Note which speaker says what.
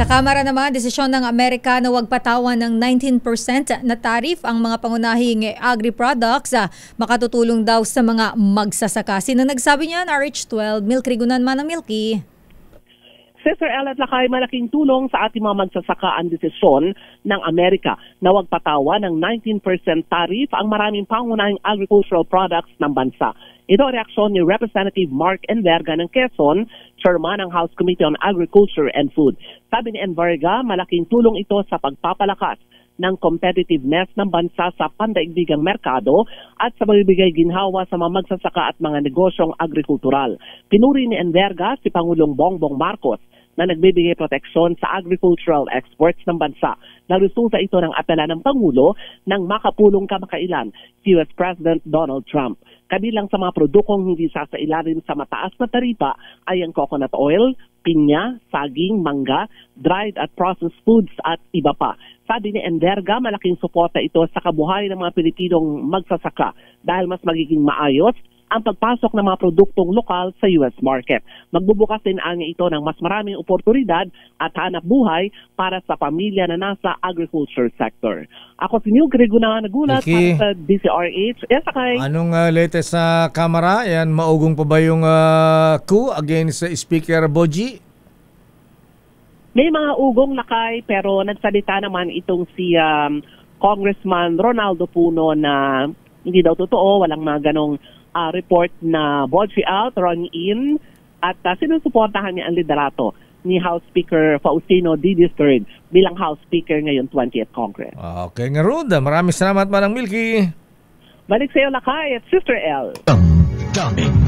Speaker 1: Sa Kamara naman, desisyon ng Amerika na huwag patawan ng 19% na tariff ang mga pangunahing agri-products, makatutulong daw sa mga magsasaka. Sino nagsabi niyan? RH12, Milky Gunan man ng Milky.
Speaker 2: Sister Ella at Lakay, malaking tulong sa ating mga magsasaka ang desisyon ng Amerika na huwag patawan ng 19% tariff ang maraming pangunahing agricultural products ng bansa. Ito ang reaksyon ni Representative Mark Enverga ng Quezon, chairman ng House Committee on Agriculture and Food. Sabi ni Enverga, malaking tulong ito sa pagpapalakas ng competitiveness ng bansa sa pandaigdigang merkado at sa magbibigay ginhawa sa mga magsasaka at mga negosyong agrikultural. Pinuri ni Enverga si Pangulong Bongbong Marcos na nagbibigay proteksyon sa agricultural exports ng bansa. Nagresulta ito ng apela ng Pangulo ng makapulong kamakailan si US President Donald Trump. Kabilang sa mga produktong hindi sasailalim sa mataas na taripa ay ang coconut oil, pinya, saging, mangga, dried at processed foods at iba pa. Sabi ni Enverga, malaking suporta ito sa kabuhayan ng mga Pilipinong magsasaka dahil mas magiging maayos ang pagpasok ng mga produktong lokal sa US market. Magbubukas din anya ito ng mas maraming oportunidad at hanap buhay para sa pamilya na nasa agriculture sector. Ako si New Gregory nagulat para sa DCRH. Yes, Sakay.
Speaker 3: Anong latest sa Kamara? Yan, maugong pa ba yung coup against Speaker Boji?
Speaker 2: May mga ugong, Lakay, pero nagsalita naman itong si Congressman Ronaldo Puno na hindi daw totoo, walang mga ganong report na Boji out, Ron in, at sinusuportahan niya ang liderato ni House Speaker Faustino Didis III bilang House Speaker ngayon 20th Congress.
Speaker 3: Okay nga, Ruda. Maraming salamat, Manang Milky.
Speaker 2: Balik sa iyo, Lakay, at Sister L.
Speaker 4: Daming